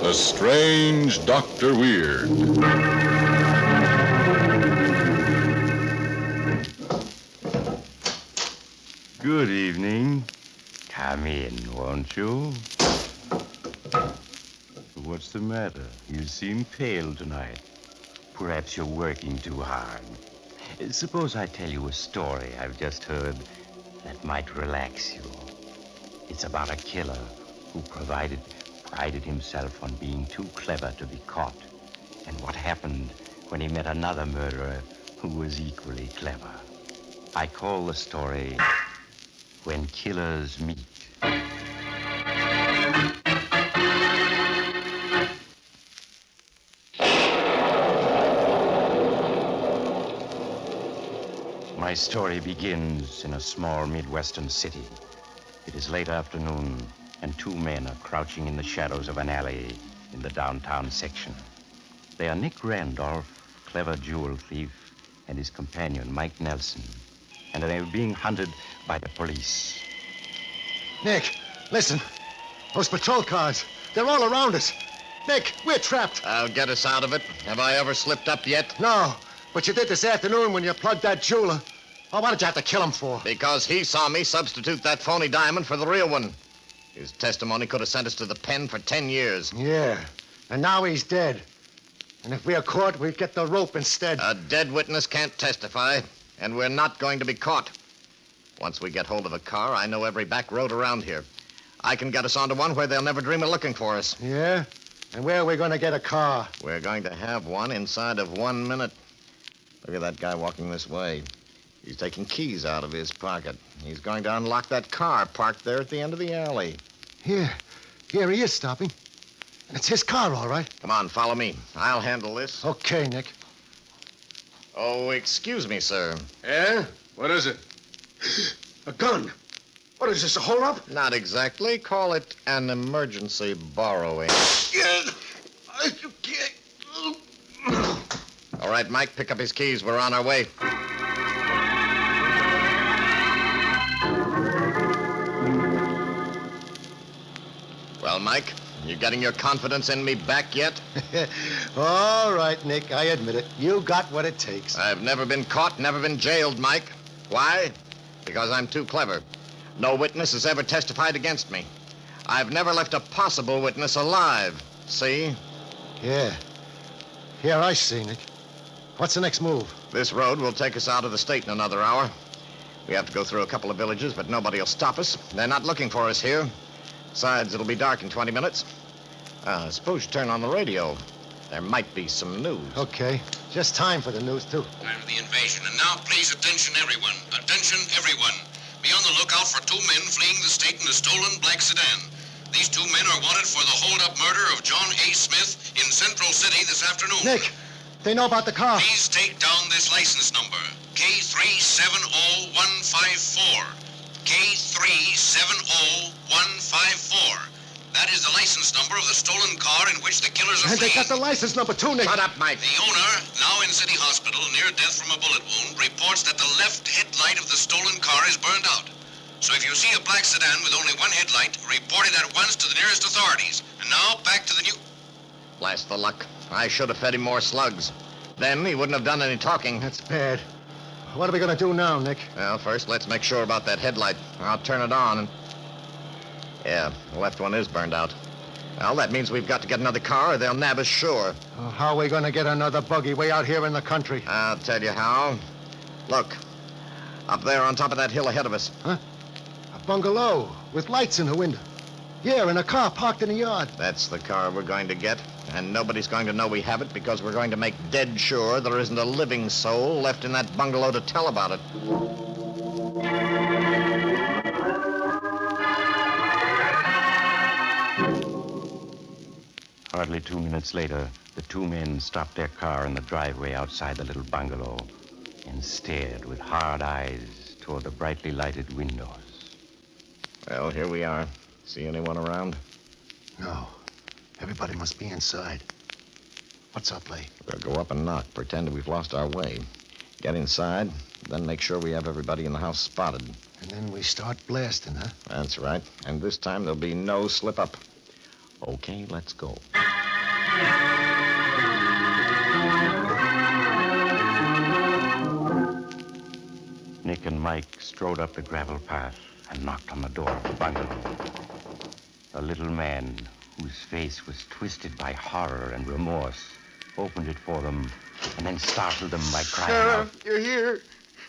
The Strange Dr. Weird. Good evening. Come in, won't you? What's the matter? You seem pale tonight. Perhaps you're working too hard. Suppose I tell you a story I've just heard that might relax you. It's about a killer who prided himself on being too clever to be caught, and what happened when he met another murderer who was equally clever. I call the story When Killers Meet. My story begins in a small Midwestern city. It is late afternoon, and two men are crouching in the shadows of an alley in the downtown section. They are Nick Randolph, clever jewel thief, and his companion, Mike Nelson, and they are being hunted by the police. Nick, listen. Those patrol cars, they're all around us. Nick, we're trapped. I'll get us out of it. Have I ever slipped up yet? No, but you did this afternoon when you plugged that jeweler. Oh, what did you have to kill him for? Because he saw me substitute that phony diamond for the real one. His testimony could have sent us to the pen for 10 years. Yeah, and now he's dead. And if we are caught, we get the rope instead. A dead witness can't testify, and we're not going to be caught. Once we get hold of a car, I know every back road around here. I can get us onto one where they'll never dream of looking for us. Yeah? And where are we going to get a car? We're going to have one inside of 1 minute. Look at that guy walking this way. He's taking keys out of his pocket. He's going to unlock that car parked there at the end of the alley. Here he is stopping. And it's his car, all right. Come on, follow me. I'll handle this. Okay, Nick. Oh, excuse me, sir. Yeah? What is it? A gun. What is this, a hold-up? Not exactly. Call it an emergency borrowing. All right, Mike, pick up his keys. We're on our way. Well, Mike, you getting your confidence in me back yet? All right, Nick, I admit it. You got what it takes. I've never been caught, never been jailed, Mike. Why? Because I'm too clever. No witness has ever testified against me. I've never left a possible witness alive. See? Yeah. Here, I see, Nick. What's the next move? This road will take us out of the state in another hour. We have to go through a couple of villages, but nobody will stop us. They're not looking for us here. Besides, it'll be dark in 20 minutes. Suppose you turn on the radio. There might be some news. Okay. Just time for the news, too. Time for the invasion. And now, please, attention, everyone. Attention, everyone. Be on the lookout for two men fleeing the state in a stolen black sedan. These two men are wanted for the hold-up murder of John A. Smith in Central City this afternoon. Nick, they know about the car. Please take down this license number, K370154. K370154. That is the license number of the stolen car in which the killers are And they fleeing. got the license number, too, Nick. Shut up, Mike. The owner, now in City Hospital, near death from a bullet wound, reports that the left headlight of the stolen car is burned out. So if you see a black sedan with only one headlight, report it at once to the nearest authorities. And now, back to the new... Blast the luck. I should have fed him more slugs. Then he wouldn't have done any talking. That's bad. What are we going to do now, Nick? Well, first, let's make sure about that headlight. I'll turn it on and... Yeah, the left one is burned out. Well, that means we've got to get another car or they'll nab us sure. Oh, how are we going to get another buggy way out here in the country? I'll tell you how. Look, up there on top of that hill ahead of us. Huh? A bungalow with lights in the window. Yeah, and a car parked in the yard. That's the car we're going to get, and nobody's going to know we have it because we're going to make dead sure there isn't a living soul left in that bungalow to tell about it. Hardly 2 minutes later, the two men stopped their car in the driveway outside the little bungalow and stared with hard eyes toward the brightly lighted windows. Well, here we are. See anyone around? No. Everybody must be inside. What's our play? We'll go up and knock, pretend we've lost our way. Get inside, then make sure we have everybody in the house spotted. And then we start blasting, huh? That's right. And this time there'll be no slip-up. Okay, let's go. Nick and Mike strode up the gravel path and knocked on the door of the bungalow. A little man, whose face was twisted by horror and remorse, opened it for them and then startled them by crying out. Sheriff, you're here.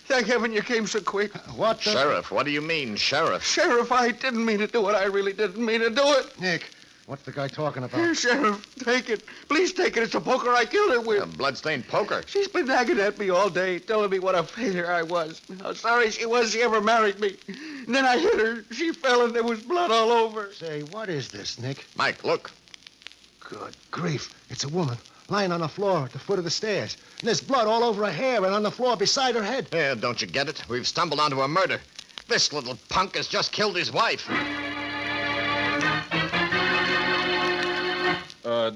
Thank heaven you came so quick. What the... Sheriff, what do you mean, Sheriff? Sheriff, I didn't mean to do it. I really didn't mean to do it. Nick, what's the guy talking Here, about? Sheriff, take it. Please take it. It's a poker I killed her with. A bloodstained poker. She's been nagging at me all day, telling me what a failure I was. How sorry she was she ever married me. And then I hit her. She fell and there was blood all over. Say, what is this, Nick? Mike, look. Good grief. It's a woman lying on the floor at the foot of the stairs. And there's blood all over her hair and on the floor beside her head. Yeah, don't you get it? We've stumbled onto a murder. This little punk has just killed his wife.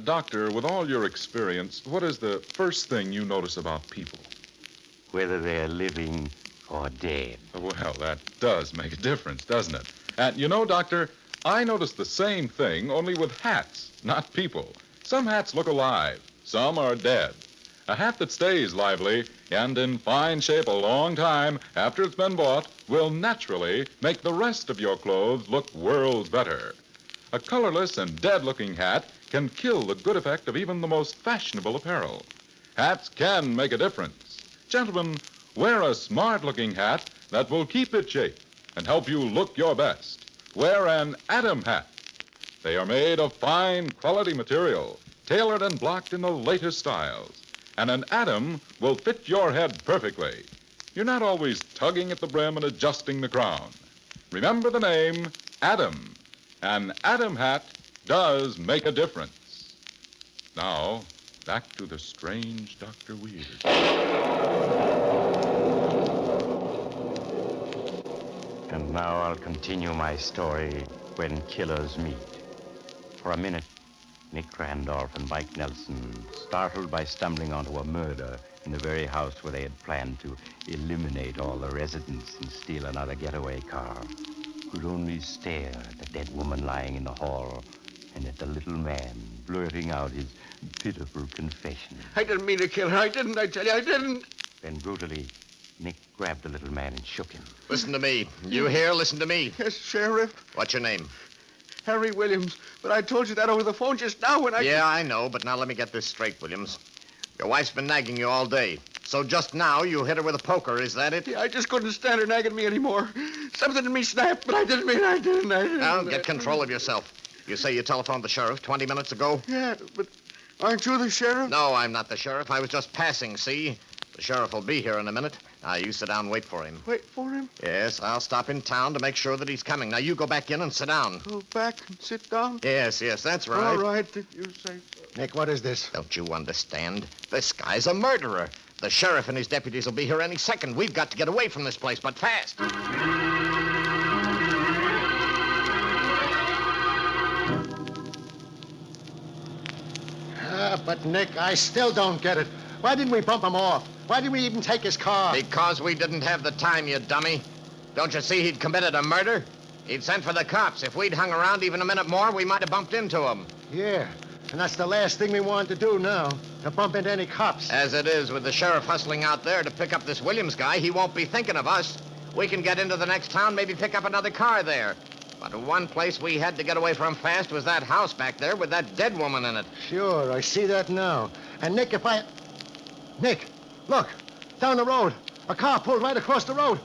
Doctor, with all your experience, what is the first thing you notice about people? Whether they're living or dead. Well, that does make a difference, doesn't it? And you know, Doctor, I noticed the same thing, only with hats, not people. Some hats look alive. Some are dead. A hat that stays lively and in fine shape a long time after it's been bought will naturally make the rest of your clothes look worlds better. A colorless and dead-looking hat can kill the good effect of even the most fashionable apparel. Hats can make a difference. Gentlemen, wear a smart-looking hat that will keep its shape and help you look your best. Wear an Adam hat. They are made of fine quality material, tailored and blocked in the latest styles. And an Adam will fit your head perfectly. You're not always tugging at the brim and adjusting the crown. Remember the name Adam. An Adam hat does make a difference. Now, back to the strange Dr. Weird. And now I'll continue my story when killers meet. For a minute, Nick Randolph and Mike Nelson, startled by stumbling onto a murder in the very house where they had planned to eliminate all the residents and steal another getaway car, could only stare at the dead woman lying in the hall and at the little man blurting out his pitiful confession. I didn't mean to kill her. I didn't, I tell you, I didn't. Then brutally, Nick grabbed the little man and shook him. Listen to me. You hear? Listen to me. Yes, Sheriff. What's your name? Harry Williams. But I told you that over the phone just now when I... Yeah, I know, but now let me get this straight, Williams. Your wife's been nagging you all day. So just now you hit her with a poker, is that it? Yeah, I just couldn't stand her nagging me anymore. Something in me snapped, but I didn't. Now, get control of yourself. You say you telephoned the sheriff 20 minutes ago? Yeah, but aren't you the sheriff? No, I'm not the sheriff. I was just passing, see? The sheriff will be here in a minute. Now, you sit down and wait for him. Wait for him? Yes, I'll stop in town to make sure that he's coming. Now, you go back in and sit down. Go back and sit down? Yes, that's right. All right, if you say so. Nick, what is this? Don't you understand? This guy's a murderer. The sheriff and his deputies will be here any second. We've got to get away from this place, but fast. But Nick, I still don't get it. Why didn't we bump him off? Why didn't we even take his car? Because we didn't have the time, you dummy. Don't you see he'd committed a murder? He'd sent for the cops. If we'd hung around even a minute more, we might have bumped into him. Yeah, and that's the last thing we wanted to do now, to bump into any cops. As it is, with the sheriff hustling out there to pick up this Williams guy, he won't be thinking of us. We can get into the next town, maybe pick up another car there. But one place we had to get away from fast was that house back there with that dead woman in it. Sure, I see that now. And Nick, Nick, look, down the road. A car pulled right across the road.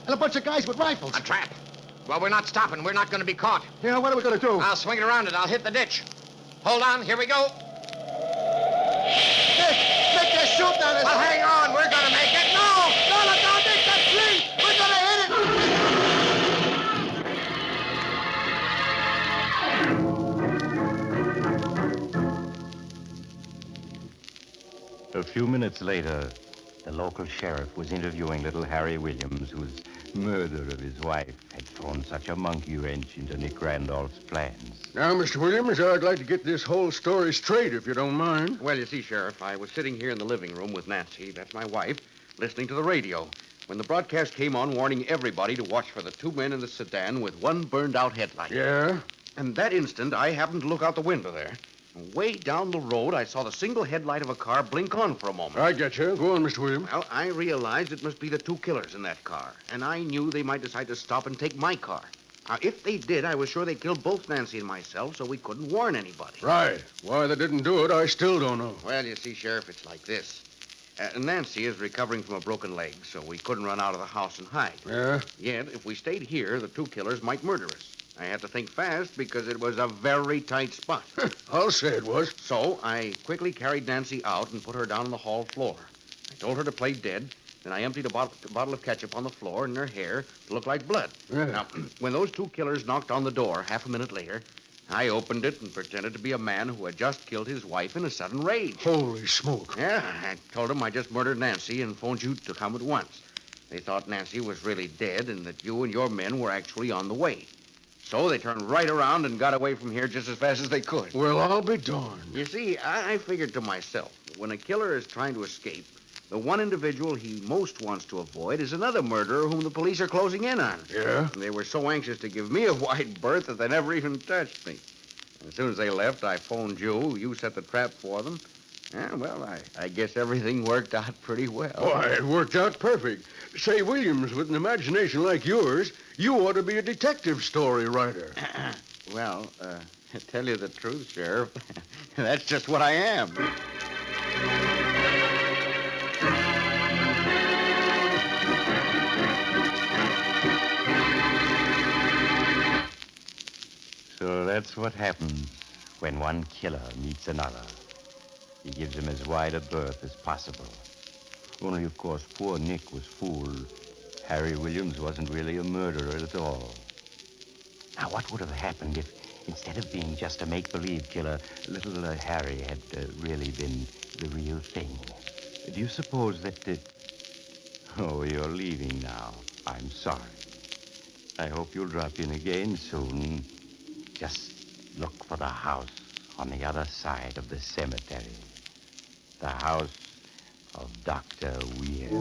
And a bunch of guys with rifles. A trap. Well, we're not stopping. We're not going to be caught. Yeah, what are we going to do? I'll swing it around it. I'll hit the ditch. Hold on. Here we go. Nick, they're shooting at us. Well, hang on. We're going to make it. No, look out, Nick. That tree. We're going to hit it. A few minutes later, the local sheriff was interviewing little Harry Williams, whose murder of his wife had thrown such a monkey wrench into Nick Randolph's plans. Now, Mr. Williams, I'd like to get this whole story straight, if you don't mind. Well, you see, Sheriff, I was sitting here in the living room with Nancy, that's my wife, listening to the radio, when the broadcast came on warning everybody to watch for the two men in the sedan with one burned-out headlight. Yeah? And that instant, I happened to look out the window there. Way down the road, I saw the single headlight of a car blink on for a moment. I get you. Go on, Mr. Williams. Well, I realized it must be the two killers in that car, and I knew they might decide to stop and take my car. Now, if they did, I was sure they'd kill both Nancy and myself, so we couldn't warn anybody. Right. Why they didn't do it, I still don't know. Well, you see, Sheriff, it's like this. Nancy is recovering from a broken leg, so we couldn't run out of the house and hide. Yeah? Yet, if we stayed here, the two killers might murder us. I had to think fast because it was a very tight spot. I'll say it was. So I quickly carried Nancy out and put her down on the hall floor. I told her to play dead. Then I emptied a bottle of ketchup on the floor and in her hair to look like blood. Yeah. Now, when those two killers knocked on the door half a minute later, I opened it and pretended to be a man who had just killed his wife in a sudden rage. Holy smoke. Yeah, I told them I just murdered Nancy and phoned you to come at once. They thought Nancy was really dead and that you and your men were actually on the way. So they turned right around and got away from here just as fast as they could. Well, I'll be darned. You see, I figured to myself, when a killer is trying to escape, the one individual he most wants to avoid is another murderer whom the police are closing in on. Yeah? And they were so anxious to give me a wide berth that they never even touched me. As soon as they left, I phoned you. You set the trap for them. Yeah, well, I guess everything worked out pretty well. Why, it worked out perfect. Say, Williams, with an imagination like yours, you ought to be a detective story writer. Well, to tell you the truth, Sheriff, that's just what I am. So that's what happens when one killer meets another. He gives him as wide a berth as possible. Only, of course, poor Nick was fooled. Harry Williams wasn't really a murderer at all. Now, what would have happened if, instead of being just a make-believe killer, little Harry had really been the real thing? Do you suppose that... Oh, you're leaving now. I'm sorry. I hope you'll drop in again soon. Just look for the house on the other side of the cemetery. The house of Dr. Weird.